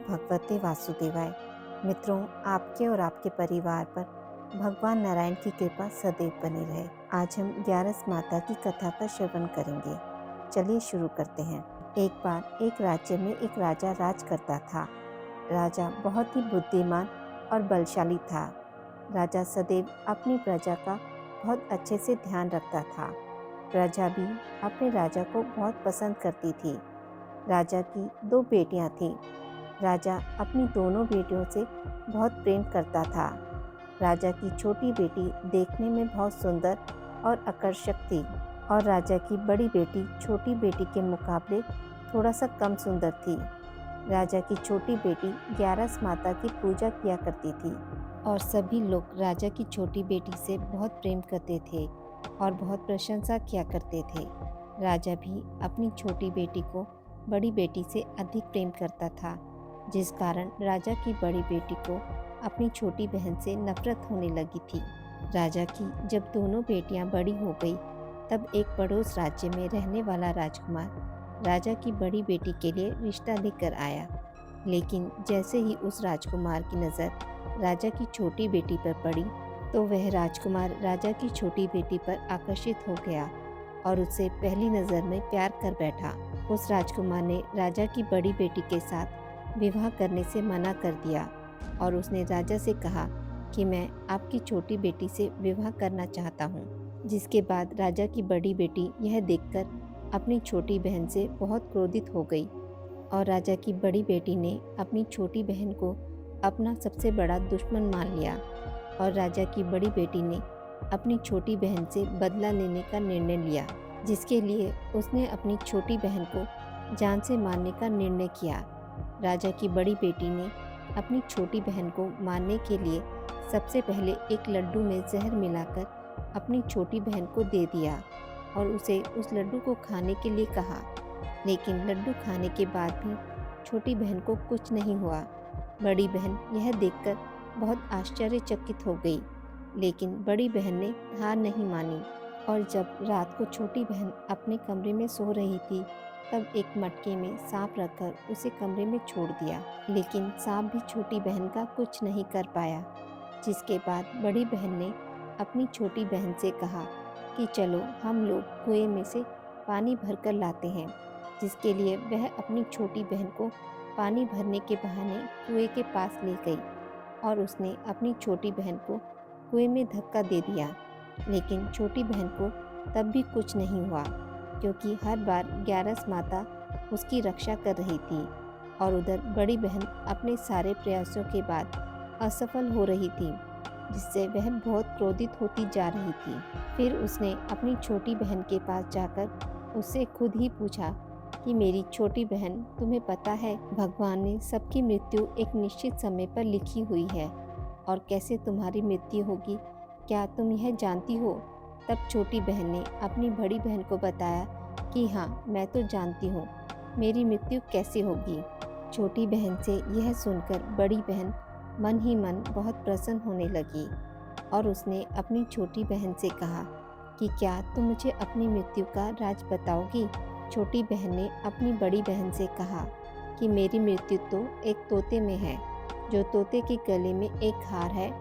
भगवते वासुदेवाय। मित्रों, आपके और आपके परिवार पर भगवान नारायण की कृपा सदैव बनी रहे। आज हम 11 माता की कथा का श्रवण करेंगे। चलिए शुरू करते हैं। एक बार एक राज्य में एक राजा राज करता था। राजा बहुत ही बुद्धिमान और बलशाली था। राजा सदैव अपनी प्रजा का बहुत अच्छे से ध्यान रखता था। प्रजा भी अपने राजा को बहुत पसंद करती थी। राजा की 2 बेटियां थीं। राजा अपनी दोनों बेटियों से बहुत प्रेम करता था। राजा की छोटी बेटी देखने में बहुत सुंदर और आकर्षक थी और राजा की बड़ी बेटी छोटी बेटी के मुकाबले थोड़ा सा कम सुंदर थी। राजा की छोटी बेटी 11 माता की पूजा किया करती थी और सभी लोग राजा की छोटी बेटी से बहुत प्रेम करते थे और बहुत प्रशंसा किया करते थे। राजा भी अपनी छोटी बेटी को बड़ी बेटी से अधिक प्रेम करता था, जिस कारण राजा की बड़ी बेटी को अपनी छोटी बहन से नफरत होने लगी थी। राजा की जब दोनों बेटियां बड़ी हो गई, तब एक पड़ोस राज्य में रहने वाला राजकुमार राजा की बड़ी बेटी के लिए रिश्ता लेकर आया। लेकिन जैसे ही उस राजकुमार की नज़र राजा की छोटी बेटी पर पड़ी, तो वह राजकुमार राजा की छोटी बेटी पर आकर्षित हो गया और उससे पहली नज़र में प्यार कर बैठा। उस राजकुमार ने राजा की बड़ी बेटी के साथ विवाह करने से मना कर दिया और उसने राजा से कहा कि मैं आपकी छोटी बेटी से विवाह करना चाहता हूँ। जिसके बाद राजा की बड़ी बेटी यह देखकर अपनी छोटी बहन से बहुत क्रोधित हो गई और राजा की बड़ी बेटी ने अपनी छोटी बहन को अपना सबसे बड़ा दुश्मन मान लिया और राजा की बड़ी बेटी ने अपनी छोटी बहन से बदला लेने का निर्णय लिया, जिसके लिए उसने अपनी छोटी बहन को जान से मारने का निर्णय किया। राजा की बड़ी बेटी ने अपनी छोटी बहन को मारने के लिए सबसे पहले एक लड्डू में जहर मिलाकर अपनी छोटी बहन को दे दिया और उसे उस लड्डू को खाने के लिए कहा। लेकिन लड्डू खाने के बाद भी छोटी बहन को कुछ नहीं हुआ। बड़ी बहन यह देखकर बहुत आश्चर्यचकित हो गई, लेकिन बड़ी बहन ने हार नहीं मानी और जब रात को छोटी बहन अपने कमरे में सो रही थी, तब एक मटके में सांप रखकर उसे कमरे में छोड़ दिया। लेकिन सांप भी छोटी बहन का कुछ नहीं कर पाया। जिसके बाद बड़ी बहन ने अपनी छोटी बहन से कहा कि चलो हम लोग कुएं में से पानी भरकर लाते हैं। जिसके लिए वह अपनी छोटी बहन को पानी भरने के बहाने कुएं के पास ले गई और उसने अपनी छोटी बहन को कुएं में धक्का दे दिया। लेकिन छोटी बहन को तब भी कुछ नहीं हुआ, क्योंकि हर बार 11 माता उसकी रक्षा कर रही थी और उधर बड़ी बहन अपने सारे प्रयासों के बाद असफल हो रही थी, जिससे वह बहुत क्रोधित होती जा रही थी। फिर उसने अपनी छोटी बहन के पास जाकर उससे खुद ही पूछा कि मेरी छोटी बहन, तुम्हें पता है भगवान ने सबकी मृत्यु एक निश्चित समय पर लिखी हुई है और कैसे तुम्हारी मृत्यु होगी, क्या तुम यह जानती हो? तब छोटी बहन ने अपनी बड़ी बहन को बताया कि हाँ, मैं तो जानती हूँ, मेरी मृत्यु कैसे होगी। छोटी बहन से यह सुनकर बड़ी बहन मन ही मन बहुत प्रसन्न होने लगी और उसने अपनी छोटी बहन से कहा कि क्या तुम मुझे अपनी मृत्यु का राज बताओगी? छोटी बहन ने अपनी बड़ी बहन से कहा कि मेरी मृत्यु तो एक तोते में है। जो तोते के गले में एक हार है,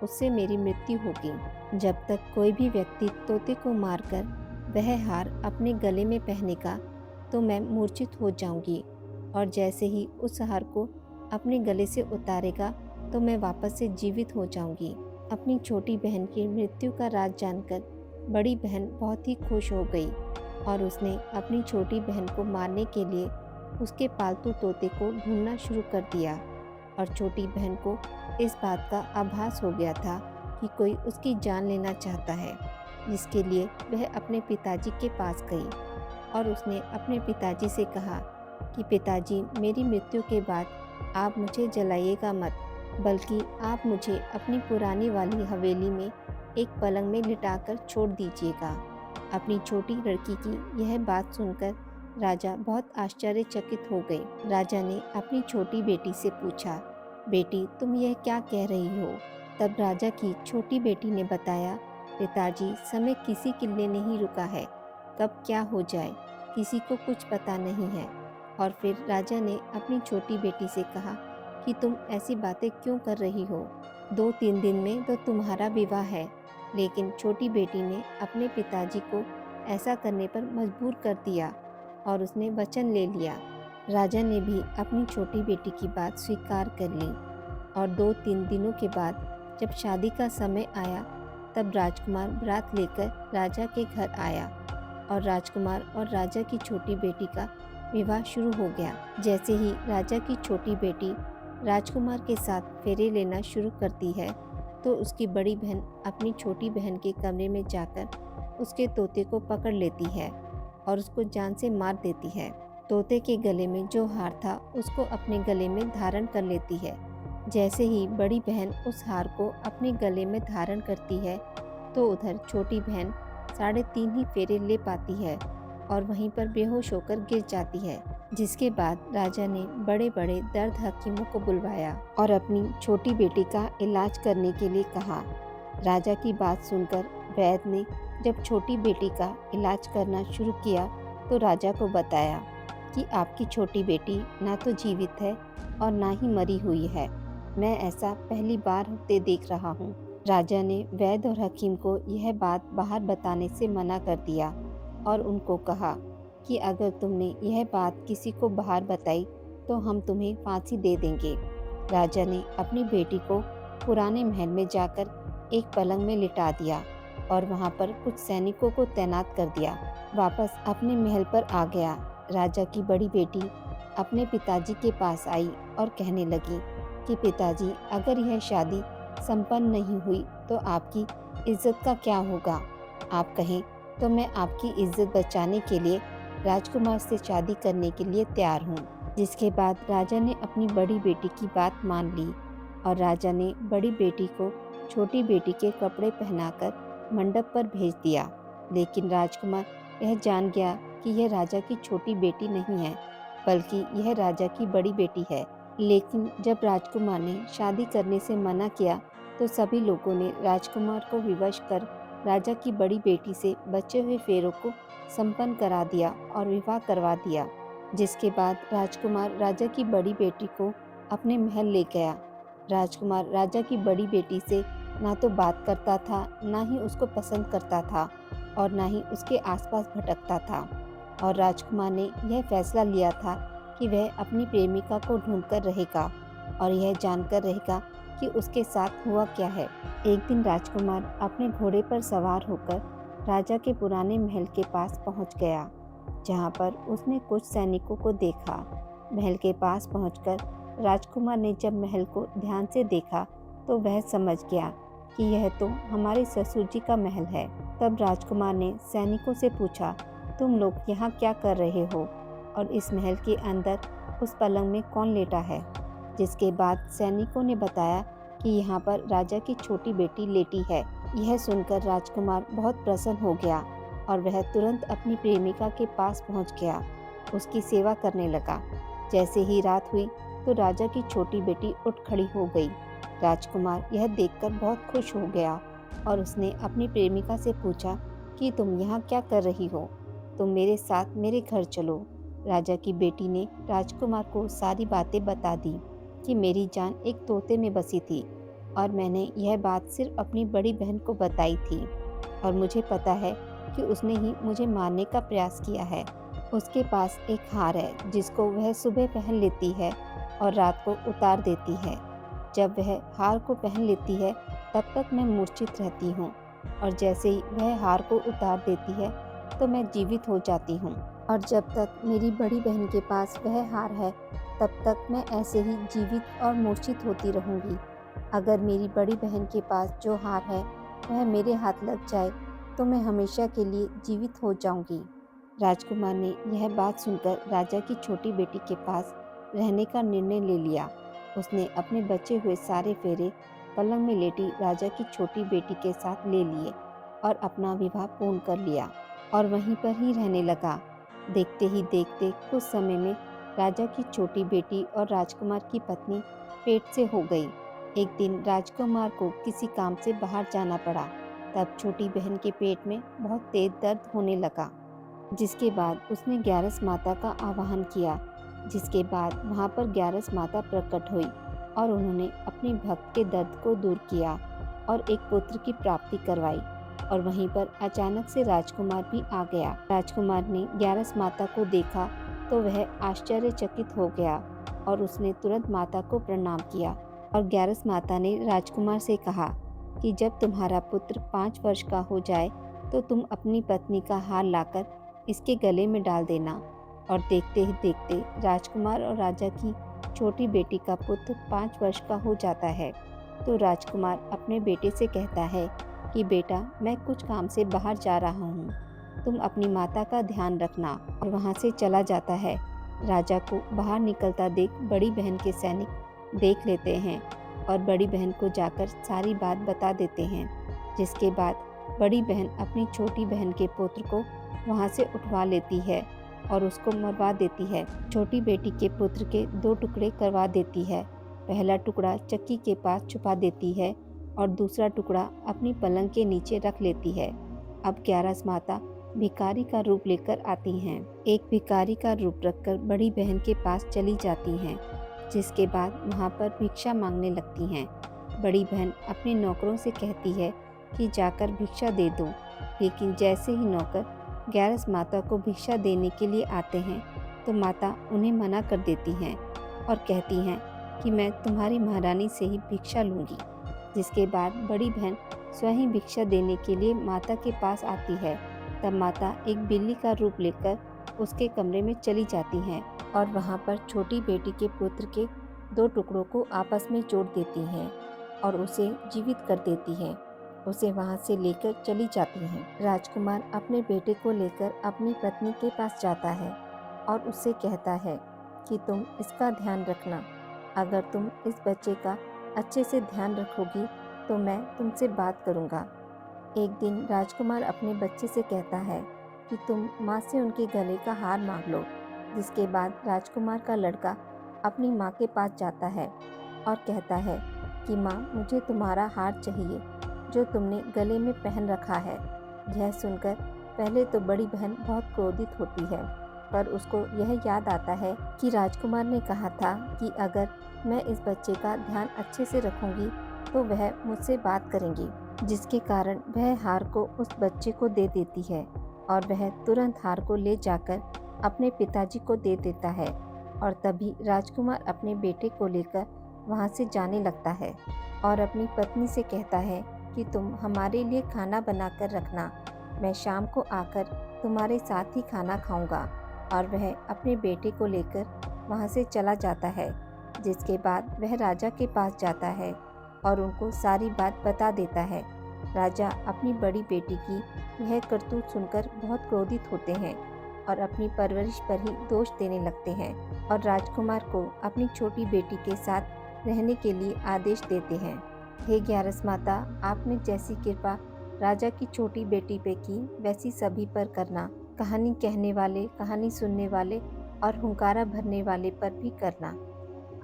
उससे मेरी मृत्यु होगी। जब तक कोई भी व्यक्ति तोते को मारकर वह हार अपने गले में पहनेगा, तो मैं मूर्छित हो जाऊंगी और जैसे ही उस हार को अपने गले से उतारेगा, तो मैं वापस से जीवित हो जाऊंगी। अपनी छोटी बहन की मृत्यु का राज जानकर बड़ी बहन बहुत ही खुश हो गई और उसने अपनी छोटी बहन को मारने के लिए उसके पालतू तोते को ढूंढना शुरू कर दिया और छोटी बहन को इस बात का आभास हो गया था कि कोई उसकी जान लेना चाहता है। जिसके लिए वह अपने पिताजी के पास गई और उसने अपने पिताजी से कहा कि पिताजी, मेरी मृत्यु के बाद आप मुझे जलाइएगा मत, बल्कि आप मुझे अपनी पुरानी वाली हवेली में एक पलंग में लिटाकर छोड़ दीजिएगा। अपनी छोटी लड़की की यह बात सुनकर राजा बहुत आश्चर्यचकित हो गए। राजा ने अपनी छोटी बेटी से पूछा, बेटी, तुम यह क्या कह रही हो? तब राजा की छोटी बेटी ने बताया, पिताजी, समय किसी के लिए नहीं रुका है, कब क्या हो जाए किसी को कुछ पता नहीं है। और फिर राजा ने अपनी छोटी बेटी से कहा कि तुम ऐसी बातें क्यों कर रही हो। 2-3 दिन में तो तुम्हारा विवाह है। लेकिन छोटी बेटी ने अपने पिताजी को ऐसा करने पर मजबूर कर दिया और उसने वचन ले लिया। राजा ने भी अपनी छोटी बेटी की बात स्वीकार कर ली और 2-3 दिनों के बाद जब शादी का समय आया तब राजकुमार बारात लेकर राजा के घर आया और राजकुमार और राजा की छोटी बेटी का विवाह शुरू हो गया। जैसे ही राजा की छोटी बेटी राजकुमार के साथ फेरे लेना शुरू करती है तो उसकी बड़ी बहन अपनी छोटी बहन के कमरे में जाकर उसके तोते को पकड़ लेती है और उसको जान से मार देती है। तोते के गले में जो हार था उसको अपने गले में धारण कर लेती है। जैसे ही बड़ी बहन उस हार को अपने गले में धारण करती है तो उधर छोटी बहन 3.5 ही फेरे ले पाती है और वहीं पर बेहोश होकर गिर जाती है। जिसके बाद राजा ने बड़े बड़े दर्द हकीमों को बुलवाया और अपनी छोटी बेटी का इलाज करने के लिए कहा। राजा की बात सुनकर वैद्य ने जब छोटी बेटी का इलाज करना शुरू किया तो राजा को बताया कि आपकी छोटी बेटी ना तो जीवित है और ना ही मरी हुई है। मैं ऐसा पहली बार होते देख रहा हूँ। राजा ने वैद्य और हकीम को यह बात बाहर बताने से मना कर दिया और उनको कहा कि अगर तुमने यह बात किसी को बाहर बताई तो हम तुम्हें फांसी दे देंगे। राजा ने अपनी बेटी को पुराने महल में जाकर एक पलंग में लिटा दिया और वहाँ पर कुछ सैनिकों को तैनात कर दिया। वापस अपने महल पर आ गया। राजा की बड़ी बेटी अपने पिताजी के पास आई और कहने लगी कि पिताजी, अगर यह शादी संपन्न नहीं हुई तो आपकी इज्जत का क्या होगा। आप कहें तो मैं आपकी इज्जत बचाने के लिए राजकुमार से शादी करने के लिए तैयार हूँ। जिसके बाद राजा ने अपनी बड़ी बेटी की बात मान ली और राजा ने बड़ी बेटी को छोटी बेटी के कपड़े पहनाकर मंडप पर भेज दिया। लेकिन राजकुमार यह जान गया कि यह राजा की छोटी बेटी नहीं है बल्कि यह राजा की बड़ी बेटी है। लेकिन जब राजकुमार ने शादी करने से मना किया तो सभी लोगों ने राजकुमार को विवश कर राजा की बड़ी बेटी से बचे हुए फेरों को संपन्न करा दिया और विवाह करवा दिया। जिसके बाद राजकुमार राजा की बड़ी बेटी को अपने महल ले गया। राजकुमार राजा की बड़ी बेटी से ना तो बात करता था, ना ही उसको पसंद करता था और ना ही उसके आसपास भटकता था। और राजकुमार ने यह फैसला लिया था कि वह अपनी प्रेमिका को ढूंढकर रहेगा और यह जानकर रहेगा कि उसके साथ हुआ क्या है। एक दिन राजकुमार अपने घोड़े पर सवार होकर राजा के पुराने महल के पास पहुंच गया, जहां पर उसने कुछ सैनिकों को देखा। महल के पास पहुंचकर राजकुमार ने जब महल को ध्यान से देखा तो वह समझ गया कि यह तो हमारे ससुर जी का महल है। तब राजकुमार ने सैनिकों से पूछा, तुम लोग यहाँ क्या कर रहे हो और इस महल के अंदर उस पलंग में कौन लेटा है। जिसके बाद सैनिकों ने बताया कि यहाँ पर राजा की छोटी बेटी लेटी है। यह सुनकर राजकुमार बहुत प्रसन्न हो गया और वह तुरंत अपनी प्रेमिका के पास पहुँच गया, उसकी सेवा करने लगा। जैसे ही रात हुई तो राजा की छोटी बेटी उठ खड़ी हो गई। राजकुमार यह देखकर बहुत खुश हो गया और उसने अपनी प्रेमिका से पूछा कि तुम यहाँ क्या कर रही हो, तुम मेरे साथ मेरे घर चलो। राजा की बेटी ने राजकुमार को सारी बातें बता दी कि मेरी जान एक तोते में बसी थी और मैंने यह बात सिर्फ अपनी बड़ी बहन को बताई थी और मुझे पता है कि उसने ही मुझे मारने का प्रयास किया है। उसके पास एक हार है जिसको वह सुबह पहन लेती है और रात को उतार देती है। जब वह हार को पहन लेती है तब तक मैं मूर्छित रहती हूँ और जैसे ही वह हार को उतार देती है तो मैं जीवित हो जाती हूँ और जब तक मेरी बड़ी बहन के पास वह हार है तब तक मैं ऐसे ही जीवित और मूर्छित होती रहूँगी। अगर मेरी बड़ी बहन के पास जो हार है वह मेरे हाथ लग जाए तो मैं हमेशा के लिए जीवित हो जाऊंगी। राजकुमार ने यह बात सुनकर राजा की छोटी बेटी के पास रहने का निर्णय ले लिया। उसने अपने बचे हुए सारे फेरे पलंग में लेटी राजा की छोटी बेटी के साथ ले लिए और अपना विवाह पूर्ण कर लिया और वहीं पर ही रहने लगा। देखते ही देखते कुछ समय में राजा की छोटी बेटी और राजकुमार की पत्नी पेट से हो गई। एक दिन राजकुमार को किसी काम से बाहर जाना पड़ा। तब छोटी बहन के पेट में बहुत तेज दर्द होने लगा। जिसके बाद उसने ग्यारस माता का आवाहन किया। जिसके बाद वहाँ पर ग्यारस माता प्रकट हुई और उन्होंने अपने भक्त के दर्द को दूर किया और एक पुत्र की प्राप्ति करवाई। और वहीं पर अचानक से राजकुमार भी आ गया। राजकुमार ने ग्यारस माता को देखा तो वह आश्चर्यचकित हो गया और उसने तुरंत माता को प्रणाम किया। और ग्यारस माता ने राजकुमार से कहा कि जब तुम्हारा पुत्र 5 वर्ष का हो जाए तो तुम अपनी पत्नी का हार लाकर इसके गले में डाल देना। और देखते ही देखते राजकुमार और राजा की छोटी बेटी का पुत्र 5 वर्ष का हो जाता है। तो राजकुमार अपने बेटे से कहता है कि बेटा, मैं कुछ काम से बाहर जा रहा हूँ, तुम अपनी माता का ध्यान रखना। और वहाँ से चला जाता है। राजा को बाहर निकलता देख बड़ी बहन के सैनिक देख लेते हैं और बड़ी बहन को जाकर सारी बात बता देते हैं, जिसके बाद बड़ी बहन अपनी छोटी बहन के पुत्र को वहाँ से उठवा लेती है और उसको मरवा देती है। छोटी बेटी के पुत्र के 2 टुकड़े करवा देती है। पहला टुकड़ा चक्की के पास छुपा देती है और दूसरा टुकड़ा अपनी पलंग के नीचे रख लेती है। अब ग्यारस माता भिखारी का रूप लेकर आती हैं। एक भिखारी का रूप रखकर बड़ी बहन के पास चली जाती हैं, जिसके बाद वहाँ पर भिक्षा मांगने लगती हैं। बड़ी बहन अपने नौकरों से कहती है कि जाकर भिक्षा दे दो, लेकिन जैसे ही नौकर ग्यारस माता को भिक्षा देने के लिए आते हैं तो माता उन्हें मना कर देती हैं और कहती हैं कि मैं तुम्हारी महारानी से ही भिक्षा लूँगी। जिसके बाद बड़ी बहन स्वयं भिक्षा देने के लिए माता के पास आती है। तब माता एक बिल्ली का रूप लेकर उसके कमरे में चली जाती हैं और वहाँ पर छोटी बेटी के पुत्र के 2 टुकड़ों को आपस में जोड़ देती हैं और उसे जीवित कर देती हैं। उसे वहाँ से लेकर चली जाती हैं। राजकुमार अपने बेटे को लेकर अपनी पत्नी के पास जाता है और उससे कहता है कि तुम इसका ध्यान रखना। अगर तुम इस बच्चे का अच्छे से ध्यान रखोगी तो मैं तुमसे बात करूँगा। एक दिन राजकुमार अपने बच्चे से कहता है कि तुम माँ से उनके गले का हार मांग लो। जिसके बाद राजकुमार का लड़का अपनी माँ के पास जाता है और कहता है कि माँ, मुझे तुम्हारा हार चाहिए जो तुमने गले में पहन रखा है। यह सुनकर पहले तो बड़ी बहन बहुत क्रोधित होती है, पर उसको यह याद आता है कि राजकुमार ने कहा था कि अगर मैं इस बच्चे का ध्यान अच्छे से रखूंगी तो वह मुझसे बात करेंगी, जिसके कारण वह हार को उस बच्चे को दे देती है और वह तुरंत हार को ले जाकर अपने पिताजी को दे देता है। और तभी राजकुमार अपने बेटे को लेकर वहाँ से जाने लगता है और अपनी पत्नी से कहता है कि तुम हमारे लिए खाना बनाकर रखना, मैं शाम को आकर तुम्हारे साथ ही खाना खाऊंगा। और वह अपने बेटे को लेकर वहाँ से चला जाता है। जिसके बाद वह राजा के पास जाता है और उनको सारी बात बता देता है। राजा अपनी बड़ी बेटी की यह करतूत सुनकर बहुत क्रोधित होते हैं और अपनी परवरिश पर ही दोष देने लगते हैं और राजकुमार को अपनी छोटी बेटी के साथ रहने के लिए आदेश देते हैं। हे ग्यारस माता, आपने जैसी कृपा राजा की छोटी बेटी पे की वैसी सभी पर करना। कहानी कहने वाले, कहानी सुनने वाले और हुंकारा भरने वाले पर भी करना।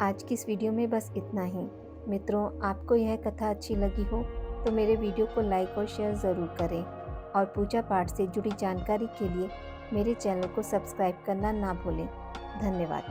आज की इस वीडियो में बस इतना ही। मित्रों, आपको यह कथा अच्छी लगी हो तो मेरे वीडियो को लाइक और शेयर ज़रूर करें और पूजा पाठ से जुड़ी जानकारी के लिए मेरे चैनल को सब्सक्राइब करना ना भूलें। धन्यवाद।